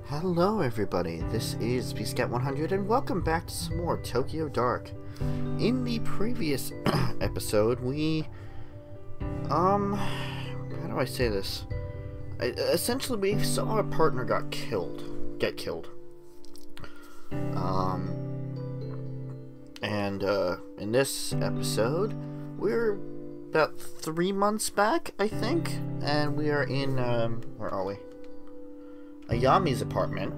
Hello everybody, this is PScat100 and welcome back to some more Tokyo Dark. In the previous episode, how do I say this? Essentially, we saw our partner get killed. In this episode, we're about 3 months back, I think, and we are in, where are we? Ayami's apartment,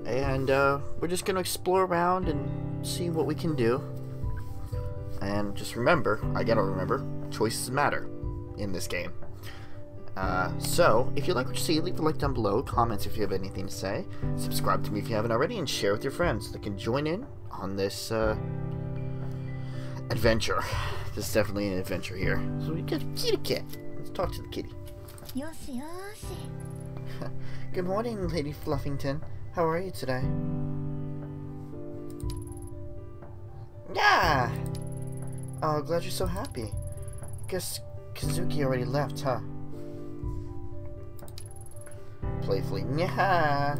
and we're just gonna explore around and see what we can do. And just remember, choices matter in this game. So if you like what you see, leave a like down below, comments if you have anything to say, subscribe to me if you haven't already, and share with your friends that can join in on this adventure. This is definitely an adventure here. So we get a kitty cat. Let's talk to the kitty. Good morning, Lady Fluffington. How are you today? Yeah! Oh, glad you're so happy. Guess Kazuki already left, huh? Playfully, yeah.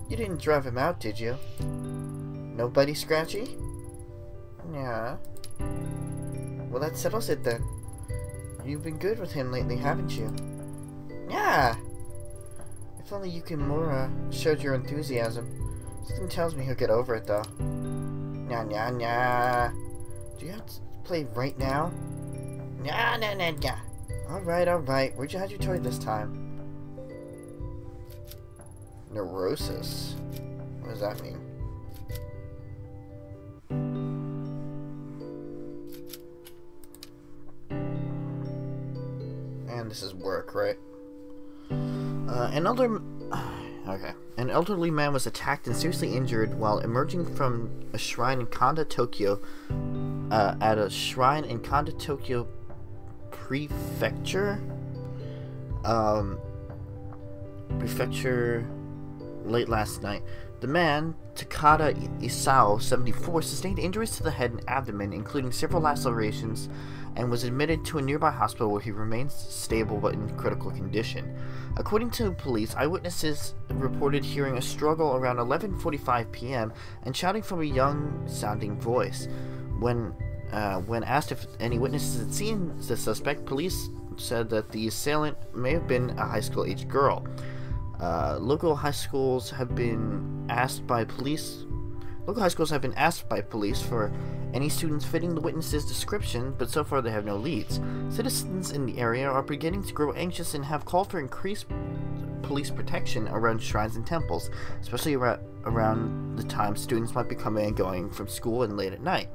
You didn't drive him out, did you? Nobody scratchy? Yeah. Well, that settles it then. You've been good with him lately, haven't you? Yeah! If only Yukimura showed your enthusiasm. Something tells me he'll get over it, though. Nya nya nya. Do you have to play right now? Nya nya nya nya. Alright. Where'd you have your toy this time? Neurosis? What does that mean? And this is work, right? An elderly man was attacked and seriously injured while emerging from a shrine in Kanda, Tokyo, Prefecture late last night. The man, Takada Isao, 74, sustained injuries to the head and abdomen, including several lacerations, and was admitted to a nearby hospital where he remains stable but in critical condition. According to police, eyewitnesses reported hearing a struggle around 11:45 p.m. and shouting from a young-sounding voice. When asked if any witnesses had seen the suspect, police said that the assailant may have been a high school-aged girl. Local high schools have been asked by police for any students fitting the witness's description, but so far they have no leads. Citizens in the area are beginning to grow anxious and have called for increased police protection around shrines and temples, especially around the time students might be coming and going from school and late at night.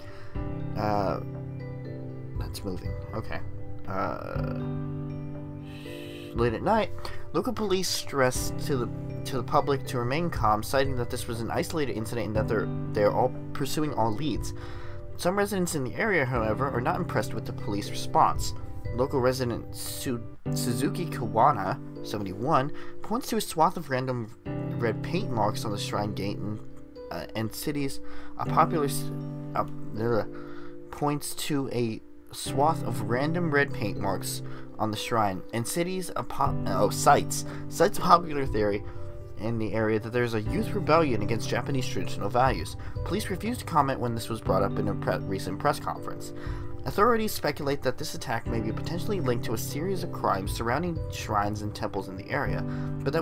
That's moving. Okay. Late at night, local police stressed to the public to remain calm, citing that this was an isolated incident and that they're all pursuing all leads. Some residents in the area, however, are not impressed with the police response. Local resident Suzuki Kawana, 71, points to a swath of random red paint marks on the shrine gate and cities. Points to a swath of random red paint marks on the shrine and cites a popular theory in the area that there's a youth rebellion against Japanese traditional values. Police refused to comment when this was brought up in a recent press conference. Authorities speculate that this attack may be potentially linked to a series of crimes surrounding shrines and temples in the area, but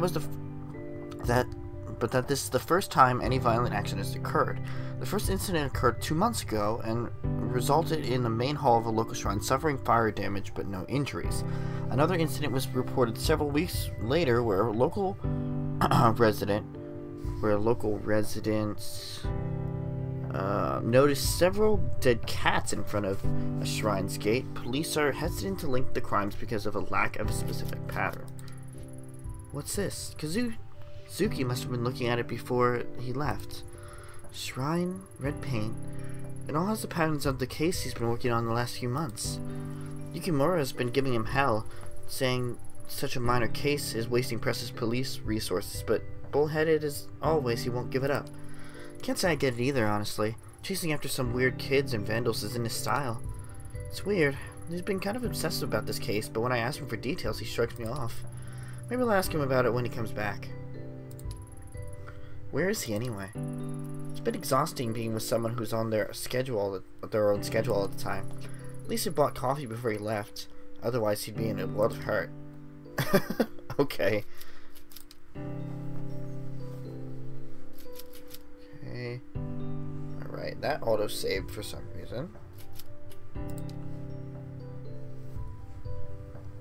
that this is the first time any violent action has occurred. The first incident occurred 2 months ago and resulted in the main hall of a local shrine suffering fire damage but no injuries. Another incident was reported several weeks later where local residents noticed several dead cats in front of a shrine's gate. Police are hesitant to link the crimes because of a lack of a specific pattern. What's this? Kazuki must have been looking at it before he left. Shrine, red paint. It all has the patterns of the case he's been working on the last few months. Yukimura has been giving him hell, saying such a minor case is wasting precious police resources, but bullheaded as always, he won't give it up. Can't say I get it either, honestly. Chasing after some weird kids and vandals isn't his style. It's weird. He's been kind of obsessive about this case, but when I ask him for details, he shrugs me off. Maybe I'll ask him about it when he comes back. Where is he anyway? It's a bit exhausting being with someone who's on their schedule, their own schedule all the time. At least he bought coffee before he left. Otherwise, he'd be in a world of hurt. Okay. Okay. Alright, that auto-saved for some reason.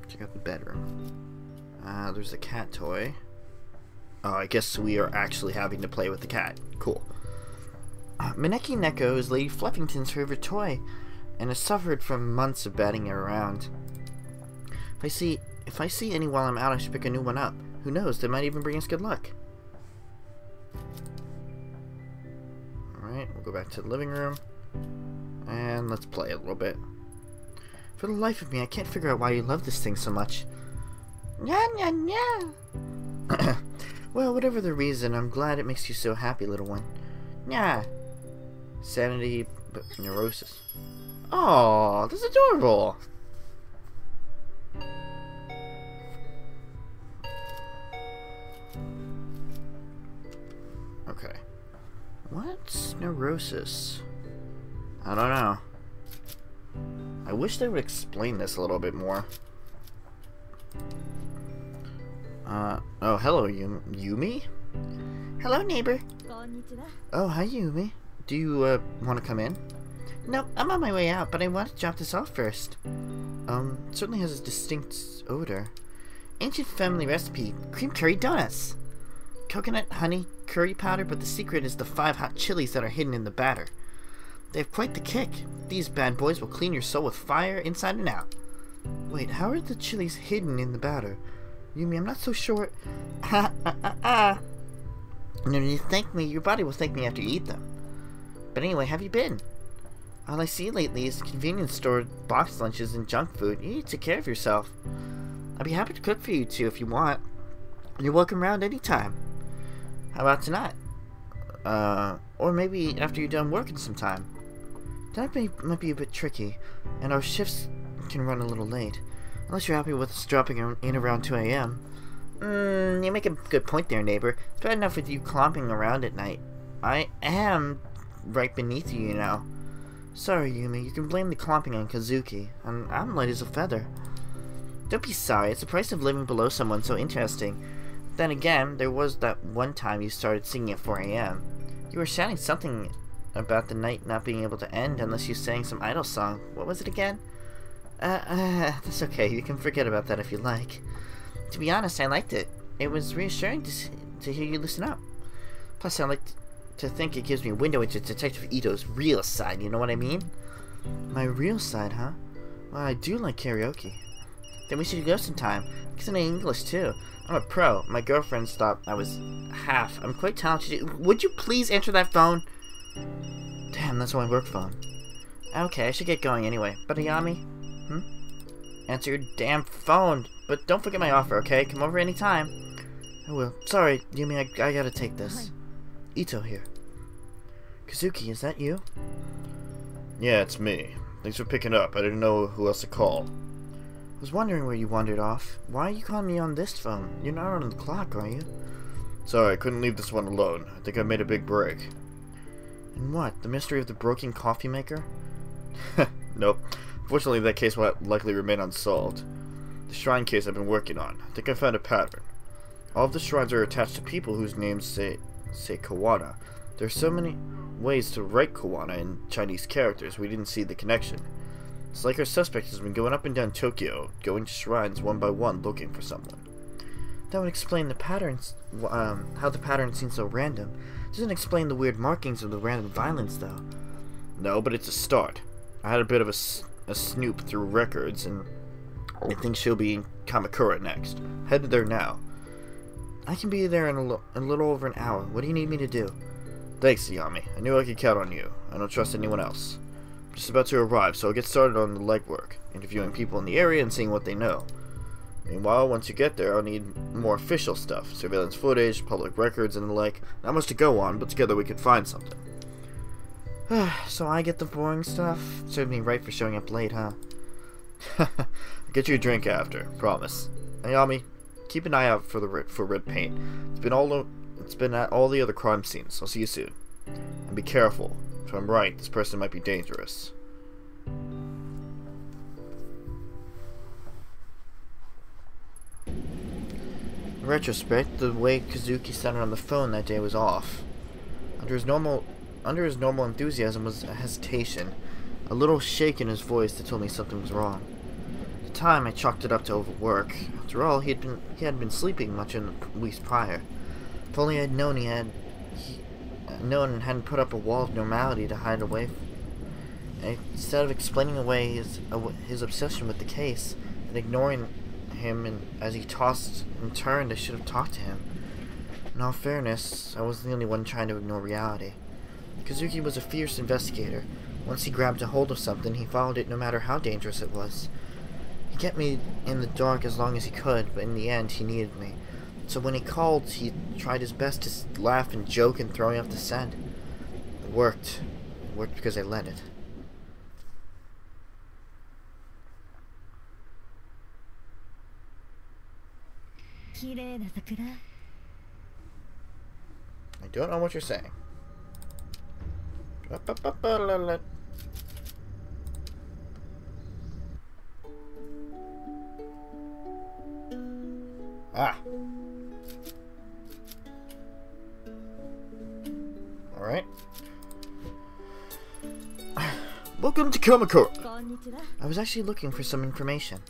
Check out the bedroom. There's a cat toy. Oh, I guess we are actually having to play with the cat. Cool. Maneki Neko is Lady Fluffington's favorite toy, and has suffered from months of batting it around. If I see any while I'm out, I should pick a new one up. Who knows, they might even bring us good luck. Alright, we'll go back to the living room, and let's play a little bit. For the life of me, I can't figure out why you love this thing so much. Nya nya nya! Well, whatever the reason, I'm glad it makes you so happy, little one. Nya! Sanity, but neurosis. Oh, that's adorable! Okay. What's neurosis? I don't know. I wish they would explain this a little bit more. Oh, hello, Yumi? Hello, neighbor. Oh, hi, Yumi. Do you, want to come in? No, I'm on my way out, but I want to drop this off first. It certainly has a distinct odor. Ancient family recipe, cream curry donuts. Coconut, honey, curry powder, but the secret is the 5 hot chilies that are hidden in the batter. They have quite the kick. These bad boys will clean your soul with fire inside and out. Wait, how are the chilies hidden in the batter? Yumi, I'm not so sure. No, you thank me. Your body will thank me after you eat them. But anyway, have you been? All I see lately is convenience store box lunches and junk food. You need to take care of yourself. I'd be happy to cook for you two if you want. You're welcome around anytime. How about tonight? Or maybe after you're done working sometime. Tonight might be a bit tricky, and our shifts can run a little late. Unless you're happy with us dropping in around 2 a.m. You make a good point there, neighbor. It's bad enough with you clomping around at night. I am right beneath you, you know. Sorry, Yumi, you can blame the clomping on Kazuki, and I'm light as a feather. Don't be sorry, it's the price of living below someone so interesting. Then again, there was that one time you started singing at 4 a.m. You were shouting something about the night not being able to end unless you sang some idol song. What was it again? That's okay, you can forget about that if you like. To be honest, I liked it. It was reassuring to hear you listen up. Plus, I like to think it gives me a window into Detective Ito's real side, you know what I mean? My real side, huh? Well, I do like karaoke. Then we should go sometime. I can sing English too. I'm a pro. My girlfriends thought I was half. I'm quite talented. Would you please answer that phone? Damn, that's my work phone. Okay, I should get going anyway. But Ayami? Answer your damn phone. But don't forget my offer, okay? Come over anytime. I will. Sorry, Yumi, I gotta take this. Ito here. Kazuki, is that you? Yeah, it's me. Thanks for picking up. I didn't know who else to call. I was wondering where you wandered off. Why are you calling me on this phone? You're not on the clock, are you? Sorry, I couldn't leave this one alone. I think I made a big break. And what? The mystery of the broken coffee maker? Nope. Fortunately, that case will likely remain unsolved. The shrine case I've been working on. I think I found a pattern. All of the shrines are attached to people whose names say Kawana. There are so many ways to write Kawana in Chinese characters, we didn't see the connection. It's like our suspect has been going up and down Tokyo, going to shrines one by one, looking for someone. That would explain the patterns, how the pattern seems so random. Doesn't explain the weird markings of the random violence, though. No, but it's a start. I had a bit of a snoop through records, and I think she'll be in Kamakura next. Headed there now. I can be there in a little over an hour. What do you need me to do? Thanks, Ayami. I knew I could count on you. I don't trust anyone else. I'm just about to arrive, so I'll get started on the legwork, interviewing people in the area and seeing what they know. Meanwhile, once you get there, I'll need more official stuff. Surveillance footage, public records, and the like. Not much to go on, but together we could find something. So I get the boring stuff? Served me right for showing up late, huh? I'll get you a drink after, promise. Ayami, keep an eye out for red paint. It's been all it's been at all the other crime scenes. I'll see you soon. And be careful. If I'm right, this person might be dangerous. In retrospect, the way Kazuki sounded on the phone that day was off. Under his normal enthusiasm was a hesitation, a little shake in his voice that told me something was wrong. At the time, I chalked it up to overwork. After all, he hadn't been sleeping much in the weeks prior. If only I'd known known and hadn't put up a wall of normality to hide away. Instead of explaining away his obsession with the case and ignoring him, and as he tossed and turned, I should have talked to him. In all fairness, I wasn't the only one trying to ignore reality. Kazuki was a fierce investigator. Once he grabbed a hold of something, he followed it no matter how dangerous it was. He kept me in the dark as long as he could, but in the end, he needed me. So when he called, he tried his best to laugh and joke and throw me off the scent. It worked. It worked because I let it. I don't know what you're saying. Ah. Alright. Welcome to Kamakura. I was actually looking for some information.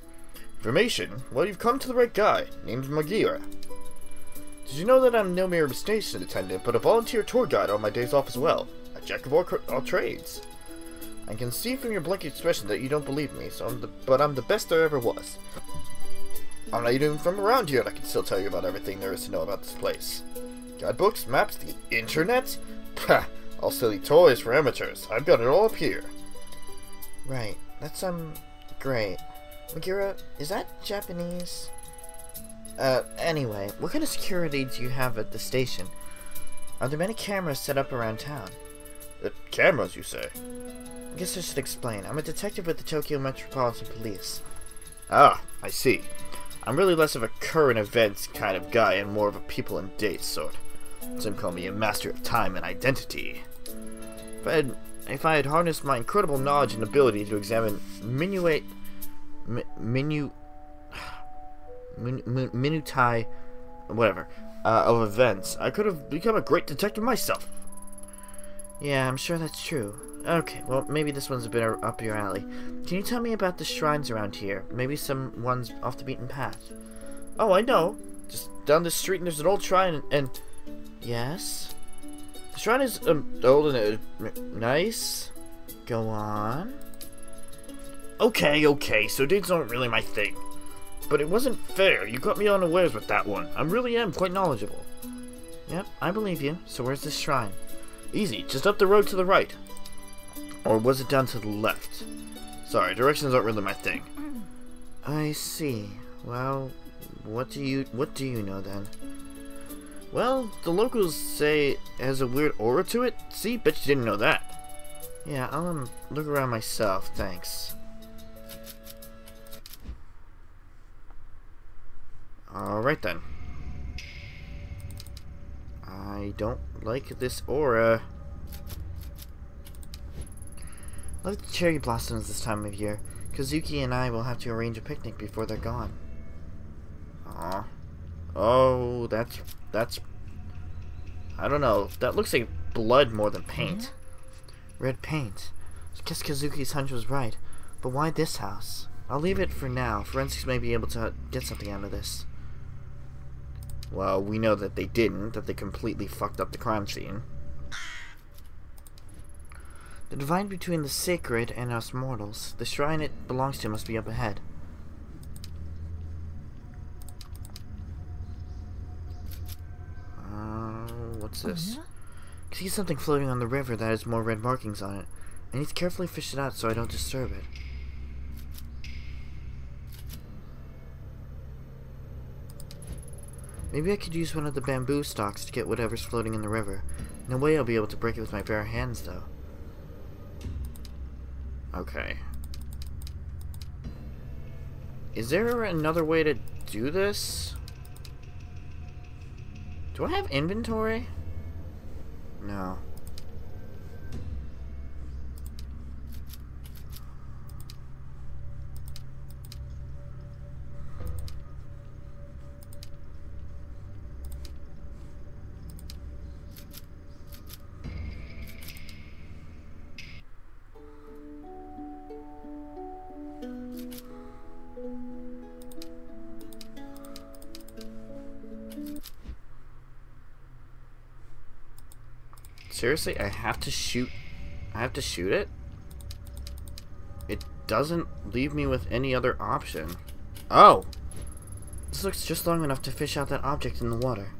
Information? Well, you've come to the right guy. Name's Magira. Did you know that I'm no mere station attendant, but a volunteer tour guide on my days off as well? A jack of all trades. I can see from your blank expression that you don't believe me, but I'm the best there ever was. I'm not even from around here, and I can still tell you about everything there is to know about this place. Guidebooks, maps, the internet? Pah! All silly toys for amateurs. I've got it all up here. Right. That's, great. Magira, is that Japanese? Anyway, what kind of security do you have at the station? Are there many cameras set up around town? Cameras, you say? I guess I should explain. I'm a detective with the Tokyo Metropolitan Police. Ah, I see. I'm really less of a current events kind of guy and more of a people and dates sort. Some call me a master of time and identity. If I had harnessed my incredible knowledge and ability to examine minutiae of events, I could have become a great detective myself. Yeah, I'm sure that's true. Okay, well, maybe this one's a bit up your alley. Can you tell me about the shrines around here? Maybe some ones off the beaten path. Oh, I know. Just down this street and there's an old shrine and... Yes? The shrine is, old and nice. Go on. Okay, so dates aren't really my thing. But it wasn't fair. You got me unawares with that one. I really am quite knowledgeable. Yep, I believe you. So where's this shrine? Easy, just up the road to the right. Or was it down to the left? Sorry, directions aren't really my thing. I see. Well, what do you know then? Well, the locals say it has a weird aura to it. See, bet you didn't know that. Yeah, I'll look around myself, thanks. Alright then. I don't like this aura. Look at the cherry blossoms this time of year. Kazuki and I will have to arrange a picnic before they're gone. Aw. Oh, that's... I don't know. That looks like blood more than paint. Red paint. I guess Kazuki's hunch was right. But why this house? I'll leave it for now. Forensics may be able to get something out of this. Well, we know that they didn't. That they completely fucked up the crime scene. The divide between the sacred and us mortals. The shrine it belongs to must be up ahead. What's this? I see something floating on the river that has more red markings on it. I need to carefully fish it out so I don't disturb it. Maybe I could use one of the bamboo stalks to get whatever's floating in the river. No way I'll be able to break it with my bare hands, though. Okay. Is there another way to do this? Do I have inventory? No. Seriously, I have to shoot it? It doesn't leave me with any other option. Oh! This looks just long enough to fish out that object in the water.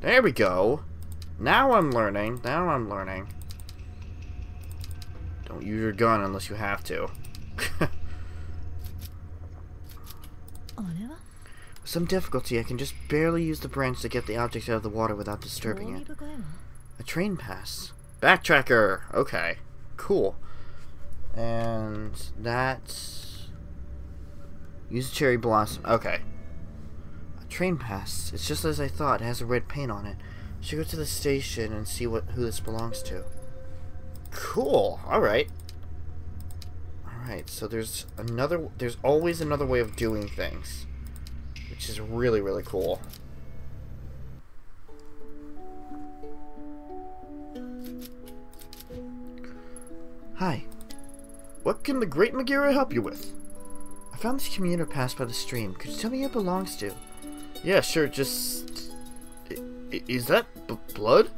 There we go! Now I'm learning. Don't use your gun unless you have to. With some difficulty, I can just barely use the branch to get the object out of the water without disturbing it. A train pass. Backtracker! Okay. Cool. And that's... Use a cherry blossom. Okay. A train pass. It's just as I thought. It has a red paint on it. Should go to the station and see who this belongs to. Cool. Alright. Alright, so there's always another way of doing things. Which is really, really cool. Hi. What can the Great Magira help you with? I found this commuter pass by the stream. Could you tell me who it belongs to? Yeah, sure, just... Is that blood?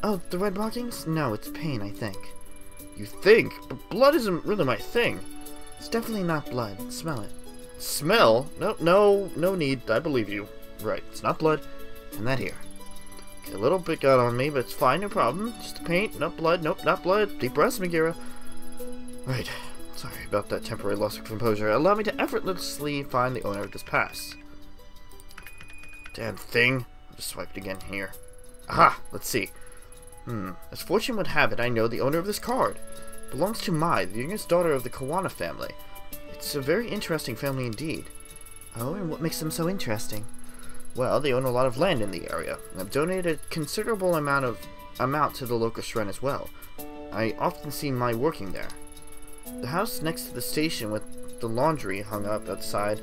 Oh, the red markings? No, it's pain, I think. You think? But blood isn't really my thing. It's definitely not blood. Smell it. Smell? No need. I believe you. Right, it's not blood. And that here. Okay, a little bit got on me, but it's fine, no problem. Just the paint, not blood. Nope, not blood. Deep breaths, Magira. Right. Sorry about that temporary loss of composure. Allow me to effortlessly find the owner of this pass. Damn thing. I'll just swipe it again here. Aha! Let's see. As fortune would have it, I know the owner of this card. It belongs to Mai, the youngest daughter of the Kawana family. It's a very interesting family indeed. Oh, and what makes them so interesting? Well, they own a lot of land in the area, and have donated a considerable amount to the local shrine as well. I often see Mai working there. The house next to the station with the laundry hung up outside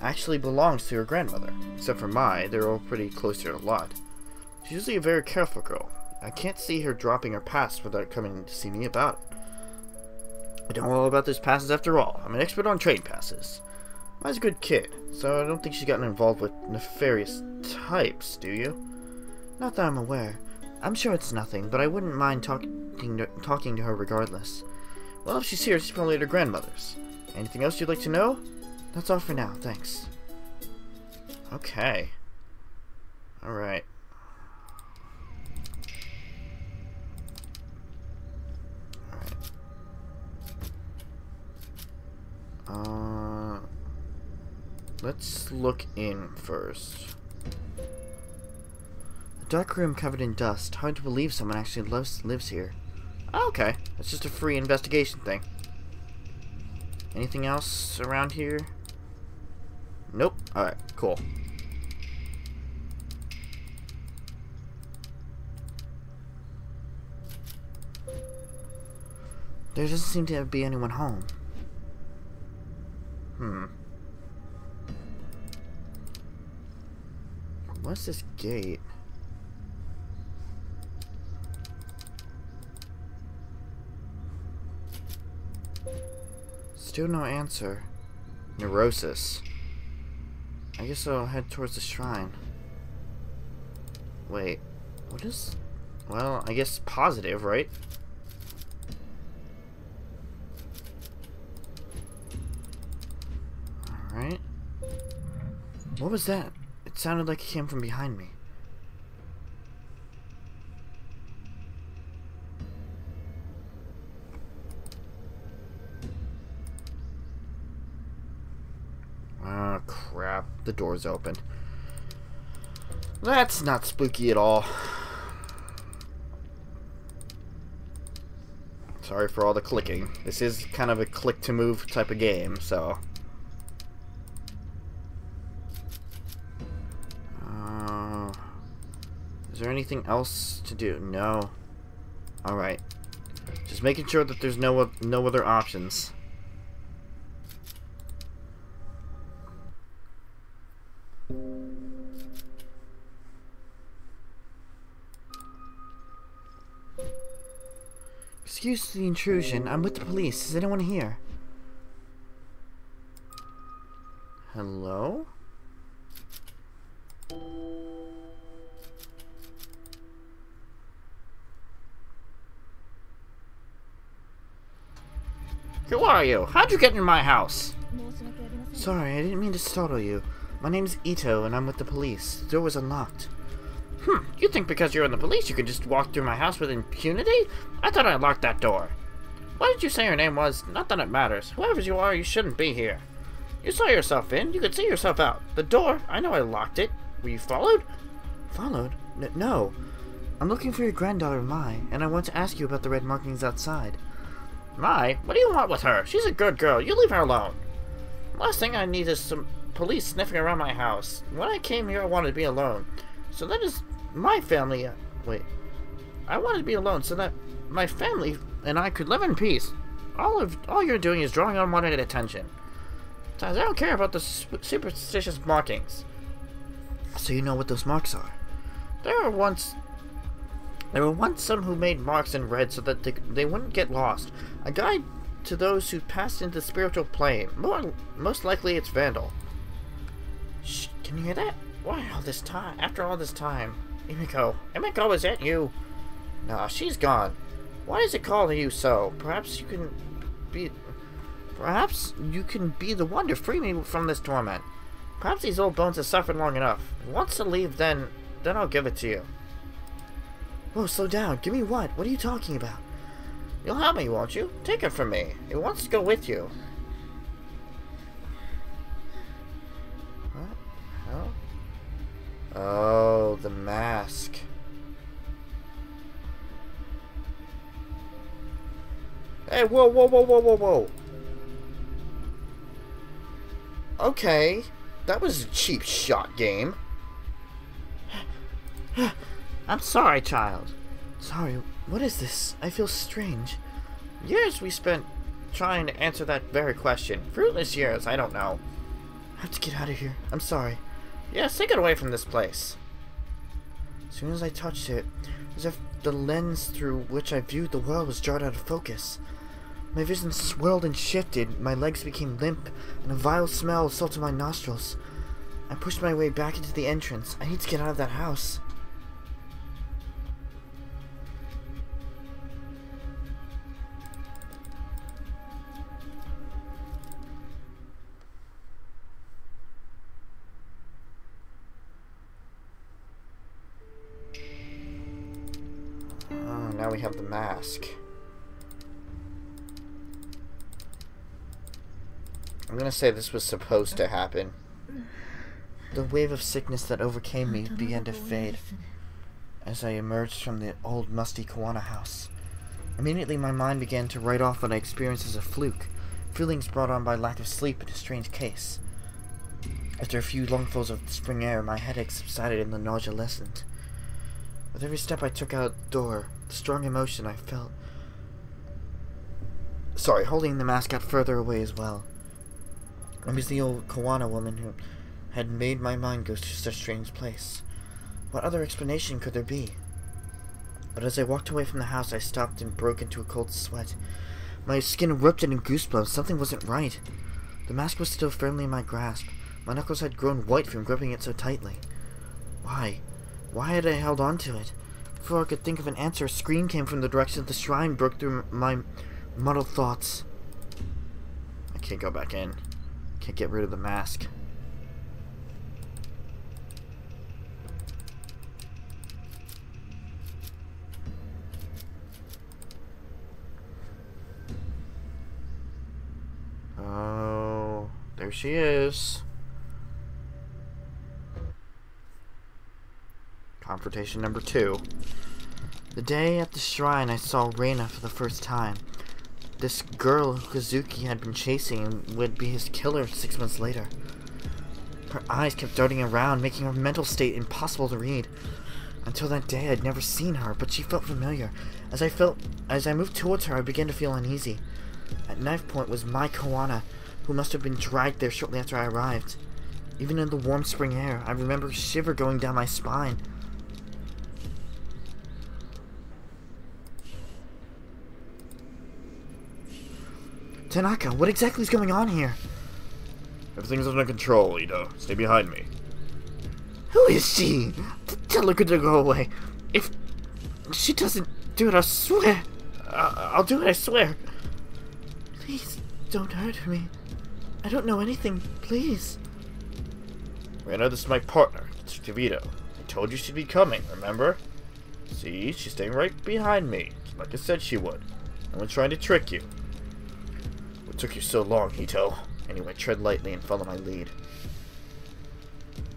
actually belongs to her grandmother. Except for Mai, they're all pretty close to her lot. She's usually a very careful girl. I can't see her dropping her pass without coming to see me about it. I know all about those passes after all. I'm an expert on train passes. Mai's a good kid, so I don't think she's gotten involved with nefarious types, do you? Not that I'm aware. I'm sure it's nothing, but I wouldn't mind talking to her regardless. Well, if she's here, she's probably at her grandmother's. Anything else you'd like to know? That's all for now, thanks. Okay. Alright. Let's look in first. A dark room covered in dust. Hard to believe someone actually lives here. Oh, okay. It's just a free investigation thing. Anything else around here? Nope. Alright, cool. There doesn't seem to be anyone home. What's this gate? Still no answer. Neurosis. I guess I'll head towards the shrine. Wait, what is... Well, I guess positive, right? Alright. What was that? It sounded like it came from behind me. Ah, crap. The door's open. That's not spooky at all. Sorry for all the clicking. This is kind of a click-to-move type of game, so... Is there anything else to do? No. Alright. Just making sure that there's no other options. Excuse the intrusion. I'm with the police. Is anyone here? Hello? Who are you? How'd you get in my house? Sorry, I didn't mean to startle you. My name's Ito, and I'm with the police. The door was unlocked. You think because you're in the police you can just walk through my house with impunity? I thought I locked that door. What did you say your name was? Not that it matters. Whoever you are, you shouldn't be here. You saw yourself in. You could see yourself out. The door, I know I locked it. Were you followed? Followed? No. I'm looking for your granddaughter, Mai, and I want to ask you about the red markings outside. Mai? What do you want with her? She's a good girl. You leave her alone. Last thing I need is some police sniffing around my house. When I came here, I wanted to be alone. So that is my family. Wait. I wanted to be alone so that my family and I could live in peace. All you're doing is drawing unwanted attention. Besides, I don't care about the superstitious markings. So you know what those marks are? There were once some who made marks in red so that they wouldn't get lost. A guide to those who passed into the spiritual plane. Most likely it's Vandal. Shh, can you hear that? Why all this time? After all this time. Emiko, is that you? Nah, she's gone. Why is it calling you so? Perhaps you can be the one to free me from this torment. Perhaps these old bones have suffered long enough. If he wants to leave, then I'll give it to you. Whoa, slow down. Give me what? What are you talking about? You'll help me, won't you? Take it from me. It wants to go with you. What? Hell? Oh, the mask. Hey, whoa. Okay. That was a cheap shot, game. I'm sorry, child. Sorry, what is this? I feel strange. Years we spent trying to answer that very question. Fruitless years, I don't know. I have to get out of here. I'm sorry. Yes, take it away from this place. As soon as I touched it, as if the lens through which I viewed the world was jarred out of focus. My vision swirled and shifted, my legs became limp, and a vile smell assaulted my nostrils. I pushed my way back into the entrance. I need to get out of that house. Oh, now we have the mask. I'm gonna say this was supposed to happen. The wave of sickness that overcame me began to fade as I emerged from the old musty Kawana house. Immediately my mind began to write off what I experienced as a fluke, feelings brought on by lack of sleep in a strange case. After a few lungfuls of spring air, my headache subsided and the nausea lessened. With every step I took out the door, the strong emotion I felt... holding the mask got further away as well. It was the old Kawana woman who had made my mind go to such a strange place. What other explanation could there be? But as I walked away from the house, I stopped and broke into a cold sweat. My skin erupted in goosebumps. Something wasn't right. The mask was still firmly in my grasp. My knuckles had grown white from gripping it so tightly. Why? Why had I held on to it? Before I could think of an answer, a scream came from the direction of the shrine, broke through my muddled thoughts. I can't go back in. Can't get rid of the mask. Oh, there she is. Confrontation number 2. The day at the shrine, I saw Reina for the first time. This girl Kazuki had been chasing would be his killer 6 months later. Her eyes kept darting around, making her mental state impossible to read. Until that day, I'd never seen her, but she felt familiar. As I moved towards her, I began to feel uneasy. At knife point was my Kawana, who must have been dragged there shortly after I arrived. Even in the warm spring air, I remember a shiver going down my spine. Tanaka, what exactly is going on here? Everything's under control, Ito. Stay behind me. Who is she? Tell her to go away. If she doesn't do it, I swear. I'll do it, I swear. Please, don't hurt me. I don't know anything, please. Reina, this is my partner, Detective Ito. I told you she'd be coming, remember? See, she's staying right behind me, like I said she would. No one's trying to trick you. What took you so long, Ito? Anyway, tread lightly and follow my lead.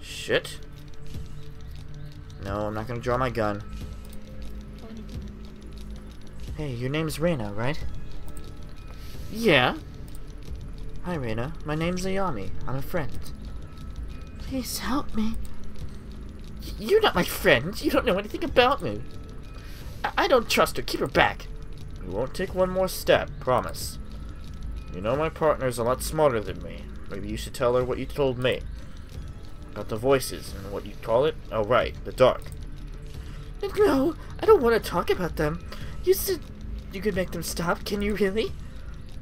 Shit. No, I'm not gonna draw my gun. Hey, your name's Reina, right? Yeah. Hi, Reina. My name's Ayami. I'm a friend. Please help me. You're not my friend. You don't know anything about me. I don't trust her. Keep her back. We won't take one more step, promise. You know my partner's a lot smarter than me. Maybe you should tell her what you told me. About the voices and what you call it? Oh, right, the dark. No, I don't want to talk about them. You said you could make them stop. Can you really?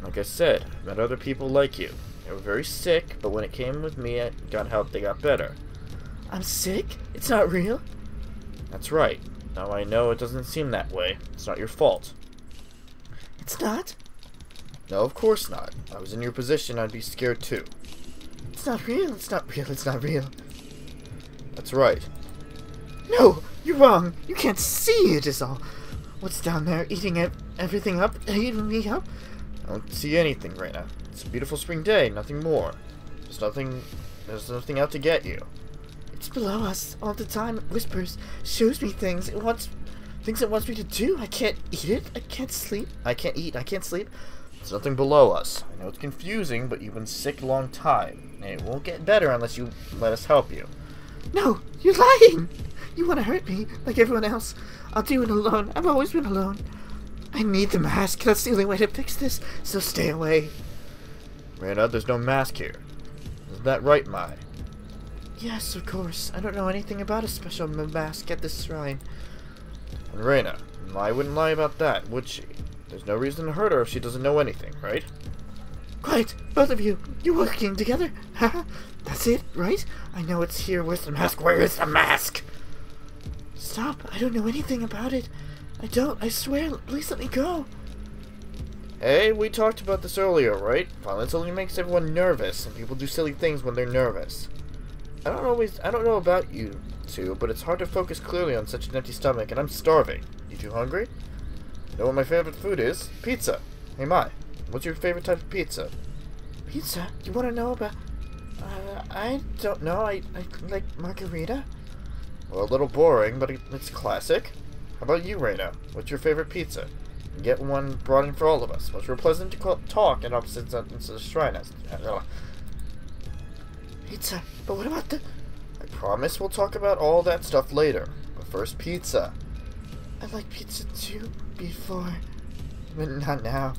Like I said, I met other people like you. They were very sick, but when it came with me, I got help, they got better. I'm sick? It's not real? That's right. Now I know it doesn't seem that way. It's not your fault. It's not? No, of course not. If I was in your position, I'd be scared too. It's not real. It's not real. It's not real. That's right. No, you're wrong. You can't see it is all. What's down there eating everything up? Eating me up? I don't see anything, Reina. It's a beautiful spring day, nothing more. There's nothing out to get you. It's below us all the time. It whispers, shows me things. It wants me to do. I can't eat it. I can't sleep. I can't eat. I can't sleep. There's nothing below us. I know it's confusing, but you've been sick a long time, and it won't get better unless you let us help you. No, you're lying. You want to hurt me like everyone else. I'll do it alone. I've always been alone. I need the mask. That's the only way to fix this, so stay away. Reina, there's no mask here. Isn't that right, Mai? Yes, of course. I don't know anything about a special mask at this shrine. And Reina, Mai wouldn't lie about that, would she? There's no reason to hurt her if she doesn't know anything, right? Quiet, both of you. You're working together. Haha. That's it, right? I know it's here. Where's the mask? Where is the mask? Stop. I don't know anything about it. I don't. I swear. Please let me go. Hey, we talked about this earlier, right? Violence only makes everyone nervous, and people do silly things when they're nervous. I don't know about you two, but it's hard to focus clearly on such an empty stomach, and I'm starving. You two hungry? You know what my favorite food is? Pizza. Hey, Mai, what's your favorite type of pizza? Pizza? You want to know about... I don't know. I like margarita. Well, a little boring, but it's classic. How about you, Reina? What's your favorite pizza? And get one brought in for all of us. Much more pleasant to talk in opposite ends of the shrine. Pizza? But what about the... I promise we'll talk about all that stuff later. But first, pizza. I like pizza too, before. But not now.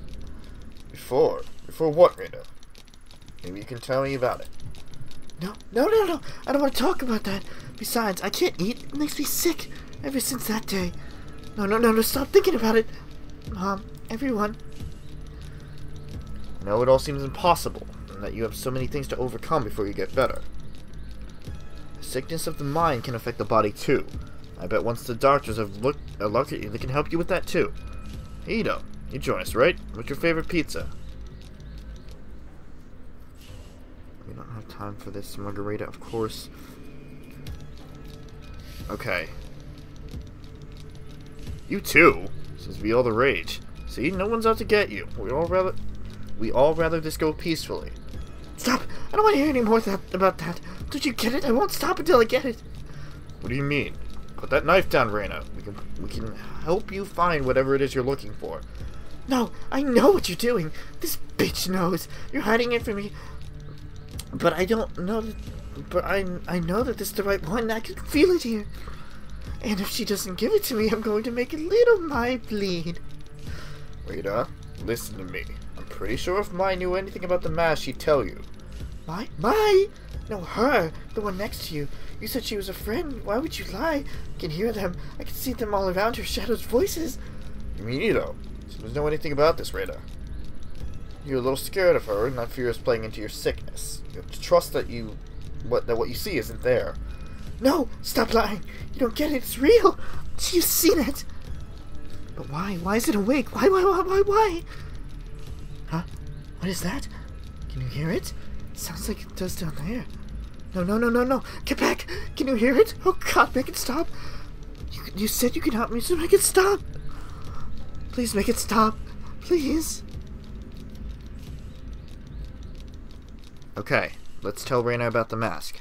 Before? Before what, Reina? Maybe you can tell me about it. No. I don't want to talk about that. Besides, I can't eat. It makes me sick. Ever since that day. No, stop thinking about it. Mom, everyone. I know it all seems impossible, and that you have so many things to overcome before you get better. The sickness of the mind can affect the body too. I bet once the doctors have looked at you, they can help you with that too. Hey, Ito, you join us, right? What's your favorite pizza? We don't have time for this margarita, of course. Okay. You too? Seems to be all the rage. See, no one's out to get you. We all rather just go peacefully. Stop! I don't want to hear any more about that. Don't you get it? I won't stop until I get it. What do you mean? Put that knife down, Reina. We can help you find whatever it is you're looking for. No, I know what you're doing. This bitch knows. You're hiding it from me. But I don't know that... But I know that this is the right one. I can feel it here. And if she doesn't give it to me, I'm going to make a little Mai bleed. Rita, listen to me. I'm pretty sure if Mai knew anything about the mask, she'd tell you. Mai? Mai? No, her. The one next to you. You said she was a friend. Why would you lie? I can hear them. I can see them all around her. Shadow's voices. You mean Ito? She doesn't know anything about this, Rita. You're a little scared of her, and that fear is playing into your sickness. You have to trust that what you see isn't there. No! Stop lying! You don't get it. It's real! You've seen it! But why? Why is it awake? Why? Huh? What is that? Can you hear it? It sounds like it does down there. No. Get back! Can you hear it? Oh God, make it stop! You said you could help me, so make it stop! Please make it stop. Please. Okay, let's tell Reina about the mask.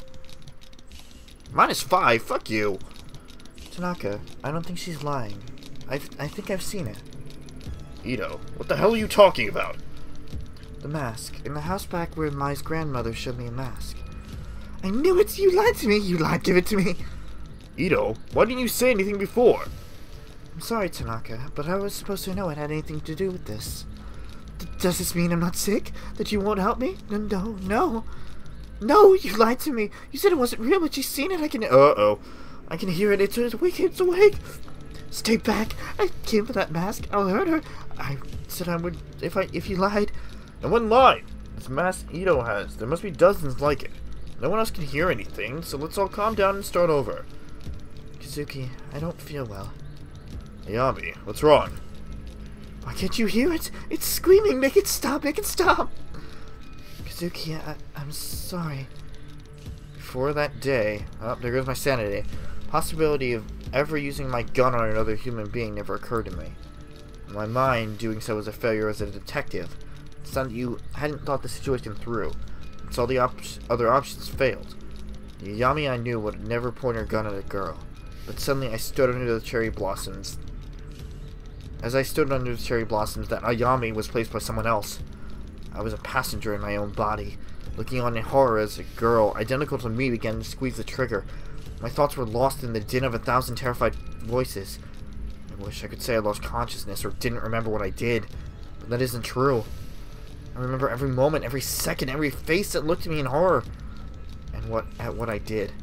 -5? Fuck you! Tanaka, I don't think she's lying. I think I've seen it. Ito, what the hell are you talking about? The mask. In the house back where Mai's grandmother showed me a mask. I knew it! You lied to me! You lied! Give it to me! Ito, why didn't you say anything before? I'm sorry, Tanaka, but I was supposed to know it had anything to do with this. Does this mean I'm not sick? That you won't help me? No, you lied to me. You said it wasn't real, but you've seen it. I can... Uh-oh. I can hear it. It's awake. It's awake. Stay back. I came for that mask. I'll hurt her. I said I would if you lied. No one lied. This mask Ito has. There must be dozens like it. No one else can hear anything, so let's all calm down and start over. Kazuki, I don't feel well. Ayami, what's wrong? Why can't you hear it? It's screaming. Make it stop. Make it stop. Kazuki, I'm sorry. Before that day, oh, there goes my sanity. Possibility of ever using my gun on another human being never occurred to me. In my mind, doing so was a failure as a detective. It sounded you hadn't thought the situation through. And so the other options failed. The Ayami I knew would never point her gun at a girl. But suddenly I stood under the cherry blossoms. As I stood under the cherry blossoms, that Ayami was placed by someone else. I was a passenger in my own body, looking on in horror as a girl identical to me began to squeeze the trigger. My thoughts were lost in the din of 1,000 terrified voices. I wish I could say I lost consciousness or didn't remember what I did, but that isn't true. I remember every moment, every second, every face that looked at me in horror, and what I did.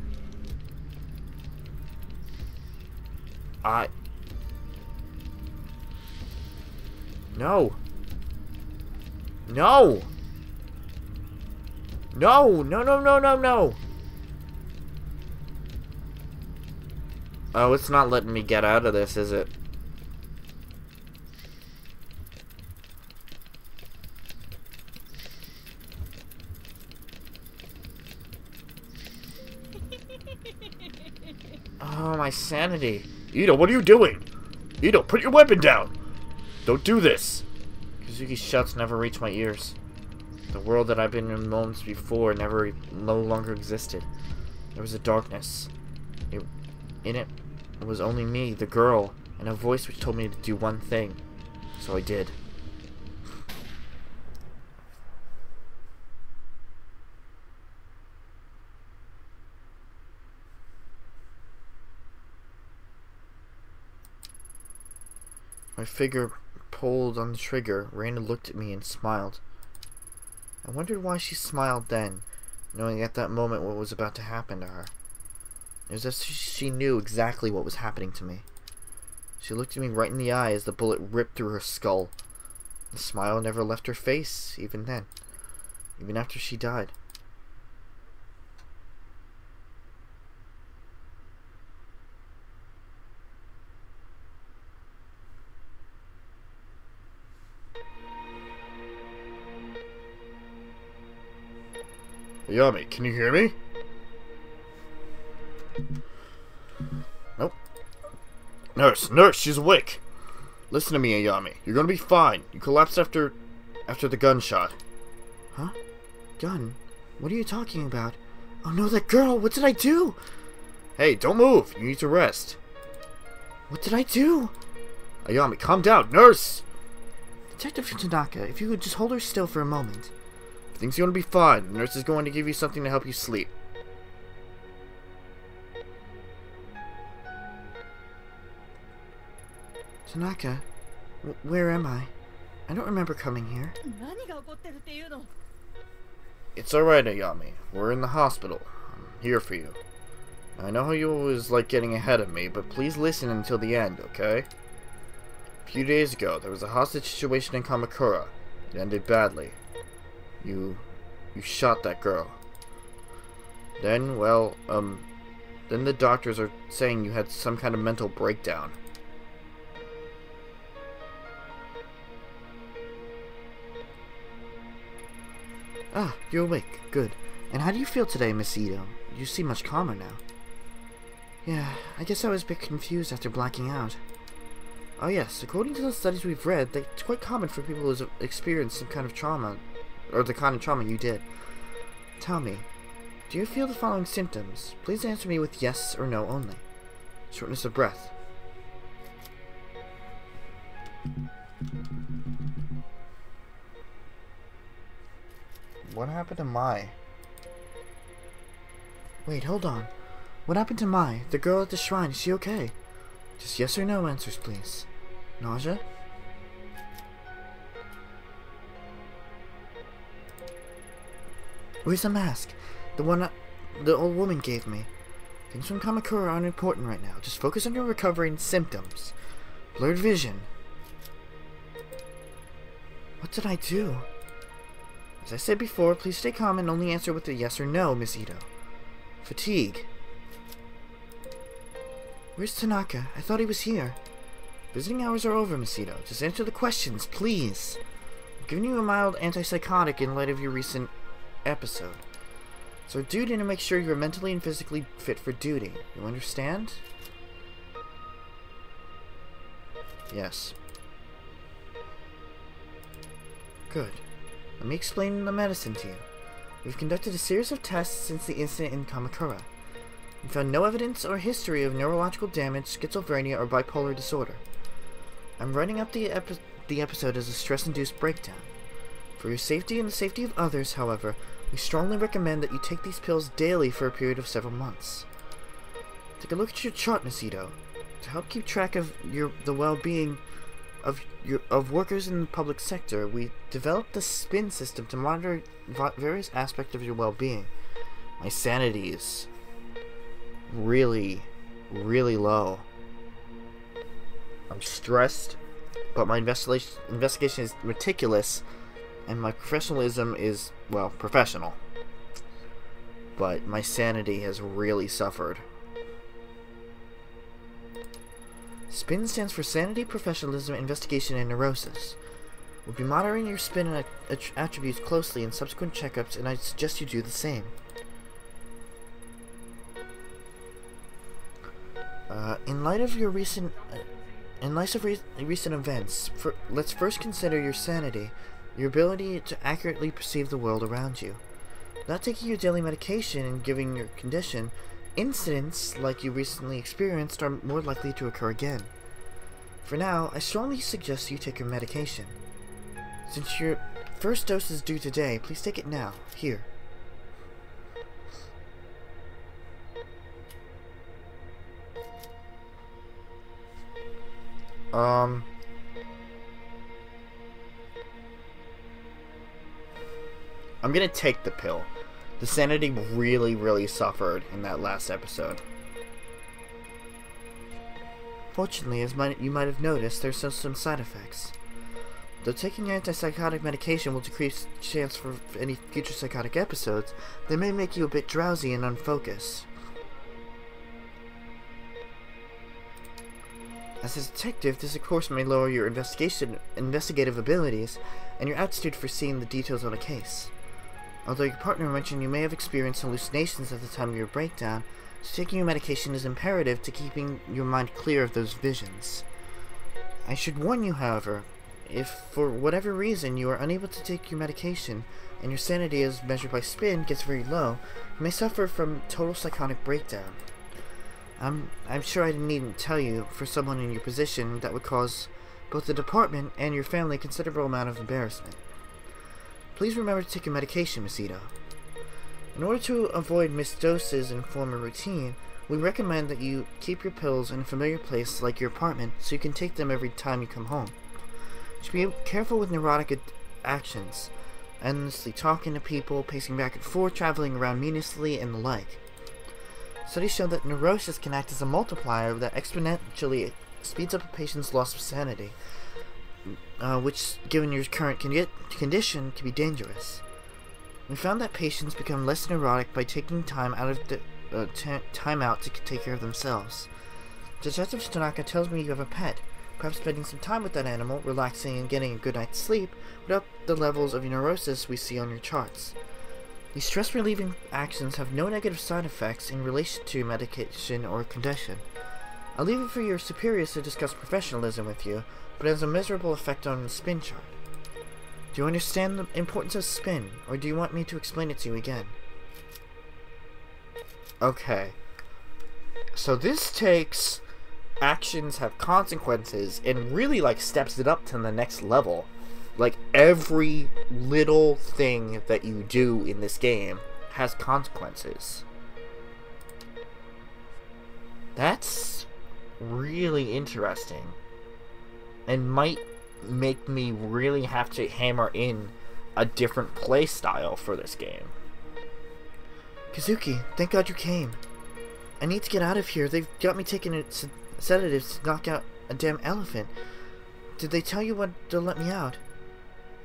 No! Oh, it's not letting me get out of this, is it? Oh, my sanity. Ito, what are you doing? Ito, put your weapon down! Don't do this! Kazuki's shouts never reached my ears. The world that I've been in moments before no longer existed. There was a darkness. In it was only me, the girl, and a voice which told me to do one thing. So I did. My finger pulled on the trigger. Reina looked at me and smiled. I wondered why she smiled then, knowing at that moment what was about to happen to her. It was as if she knew exactly what was happening to me. She looked at me right in the eye as the bullet ripped through her skull. The smile never left her face, even then. Even after she died. Ayami, can you hear me? Nope. Nurse, she's awake. Listen to me, Ayami. You're gonna be fine. You collapsed after the gunshot. Huh? Gun? What are you talking about? Oh no, that girl! What did I do? Hey, don't move. You need to rest. What did I do? Ayami, calm down. Nurse! Detective Tanaka, if you could just hold her still for a moment. Everything's gonna be fine. The nurse is going to give you something to help you sleep. Tanaka, where am I? I don't remember coming here. It's alright, Ayami. We're in the hospital. I'm here for you. I know how you always like getting ahead of me, but please listen until the end, okay? A few days ago, there was a hostage situation in Kamakura. It ended badly. You shot that girl. Then, well, then the doctors are saying you had some kind of mental breakdown. Ah, you're awake. Good. And how do you feel today, Miss Ito? You seem much calmer now. Yeah, I guess I was a bit confused after blacking out. Oh yes, according to the studies we've read, it's quite common for people who've experienced some kind of trauma, or the kind of trauma you did. Tell me, do you feel the following symptoms? Please answer me with yes or no only. Shortness of breath. What happened to Mai? Wait, hold on. What happened to Mai, the girl at the shrine? Is she okay? Just yes or no answers, please. Nausea? Where's the mask? The one the old woman gave me. Things from Kamakura aren't important right now. Just focus on your recovery and symptoms. Blurred vision. What did I do? As I said before, please stay calm and only answer with a yes or no, Miss Ito. Fatigue. Where's Tanaka? I thought he was here. Visiting hours are over, Miss Ito. Just answer the questions, please. I'm giving you a mild antipsychotic in light of your recent episode. It's our duty to make sure you're mentally and physically fit for duty. You understand? Yes. Good. Let me explain the medicine to you. We've conducted a series of tests since the incident in Kamakura. We found no evidence or history of neurological damage, schizophrenia, or bipolar disorder. I'm writing up the episode as a stress-induced breakdown. For your safety and the safety of others, however, we strongly recommend that you take these pills daily for a period of several months. Take a look at your chart, Miss Ito. To help keep track of the well-being of workers in the public sector, we developed the SPIN system to monitor various aspects of your well-being. My sanity is really, really low. I'm stressed, but my investigation is meticulous, and my professionalism is, well, professional. But my sanity has really suffered. SPIN stands for Sanity, Professionalism, Investigation, and Neurosis. We'll be monitoring your SPIN attributes closely in subsequent checkups, and I suggest you do the same. In light of recent events, let's first consider your sanity, your ability to accurately perceive the world around you. Not taking your daily medication and giving your condition, incidents like you recently experienced are more likely to occur again. For now, I strongly suggest you take your medication. Since your first dose is due today, please take it now, here. I'm gonna take the pill. The sanity really, really suffered in that last episode. Fortunately, as you might have noticed, there's still some side effects. Though taking antipsychotic medication will decrease the chance for any future psychotic episodes, they may make you a bit drowsy and unfocused. As a detective, this of course may lower your investigative abilities and your aptitude for seeing the details on a case. Although your partner mentioned you may have experienced hallucinations at the time of your breakdown, so taking your medication is imperative to keeping your mind clear of those visions. I should warn you, however, if for whatever reason you are unable to take your medication and your sanity as measured by SPIN gets very low, you may suffer from total psychotic breakdown. I'm sure I needn't tell you, for someone in your position, that would cause both the department and your family a considerable amount of embarrassment. Please remember to take your medication, Miss Ito. In order to avoid missed doses and form a routine, We recommend that you keep your pills in a familiar place like your apartment so you can take them every time you come home. You should be careful with neurotic actions, endlessly talking to people, pacing back and forth, traveling around meaninglessly, and the like. Studies show that neurosis can act as a multiplier that exponentially speeds up a patient's loss of sanity, which, given your current condition, can be dangerous. We found that patients become less neurotic by taking time out to take care of themselves. Detective Tanaka tells me you have a pet. Perhaps spending some time with that animal, relaxing and getting a good night's sleep, would up the levels of neurosis we see on your charts. These stress-relieving actions have no negative side effects in relation to medication or condition. I'll leave it for your superiors to discuss professionalism with you, but it has a miserable effect on the spin chart. Do you understand the importance of spin, or do you want me to explain it to you again? Okay. So this takes actions have consequences and really like steps it up to the next level. Like every little thing that you do in this game has consequences. That's really interesting and might make me really have to hammer in a different play style for this game. Kazuki, thank God you came. I need to get out of here. They've got me taking sedatives to knock out a damn elephant. Did they tell you when to let me out?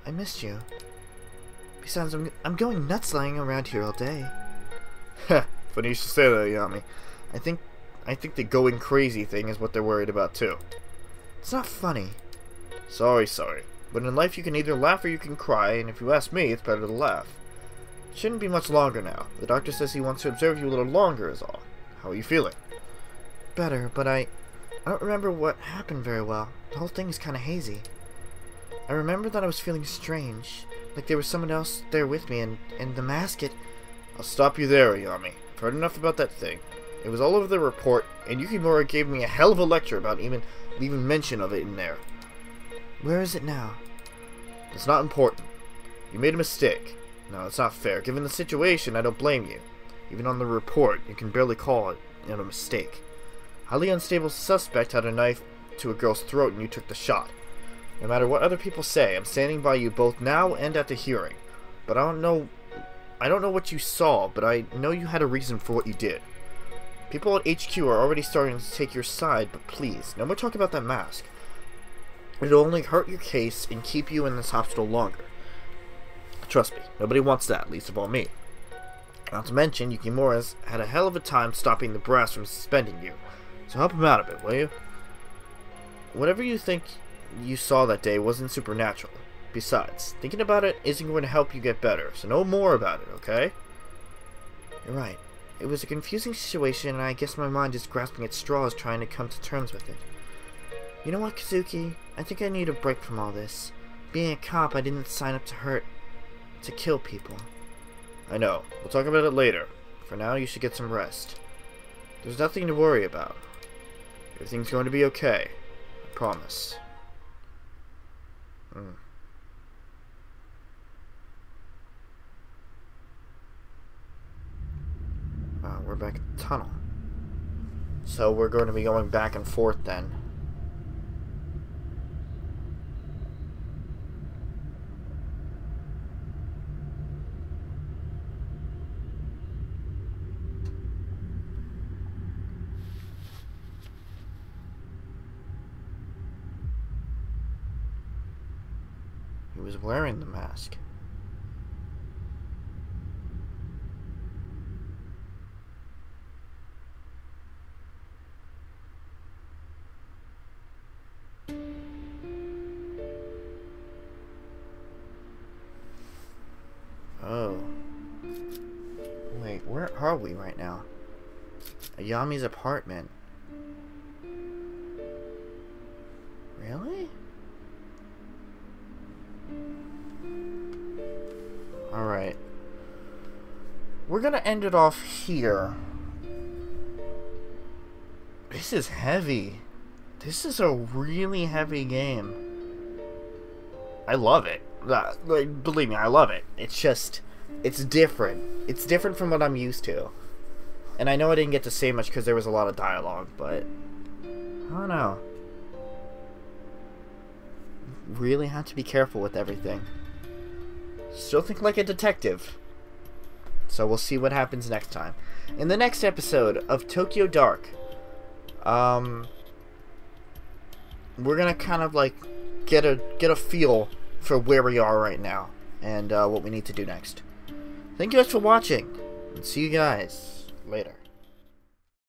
I missed you. Besides, I'm going nuts lying around here all day. Heh, funny you should say that, Yami. I think the going crazy thing is what they're worried about too. It's not funny. Sorry. But in life you can either laugh or you can cry, and if you ask me, it's better to laugh. It shouldn't be much longer now. The doctor says he wants to observe you a little longer is all. How are you feeling? Better, but I don't remember what happened very well. The whole thing is kind of hazy. I remember that I was feeling strange, like there was someone else there with me, and the mask, I'll stop you there, Ayami. I've heard enough about that thing. It was all over the report, and Yukimura gave me a hell of a lecture about even mention of it in there. Where is it now? It's not important. You made a mistake. No, it's not fair. Given the situation, I don't blame you. Even on the report, you can barely call it a mistake. Highly unstable suspect had a knife to a girl's throat and you took the shot. No matter what other people say, I'm standing by you both now and at the hearing. But I don't know what you saw, but I know you had a reason for what you did. People at HQ are already starting to take your side, but please, no more talk about that mask. It'll only hurt your case and keep you in this hospital longer. Trust me, nobody wants that, least of all me. Not to mention, Yukimura's had a hell of a time stopping the brass from suspending you. So help him out a bit, will you? Whatever you think you saw that day wasn't supernatural. Besides, thinking about it isn't going to help you get better, so know more about it, okay? You're right. It was a confusing situation, and I guess my mind is grasping at straws trying to come to terms with it. You know what, Kazuki? I think I need a break from all this. Being a cop, I didn't sign up to kill people. I know. We'll talk about it later. For now, you should get some rest. There's nothing to worry about. Everything's going to be okay. I promise. We're back at the tunnel. So we're going to be going back and forth then. He was wearing the mask. Oh. Wait, where are we right now? Ayami's apartment. Really? Alright. We're gonna end it off here. This is heavy. This is a really heavy game. I love it. Like, believe me, I love it. It's just, it's different. It's different from what I'm used to. And I know I didn't get to say much because there was a lot of dialogue, but I don't know. Really have to be careful with everything. Still think like a detective. So we'll see what happens next time. In the next episode of Tokyo Dark, we're gonna kind of like get a feel for where we are right now and what we need to do next. Thank you guys for watching, and see you guys later.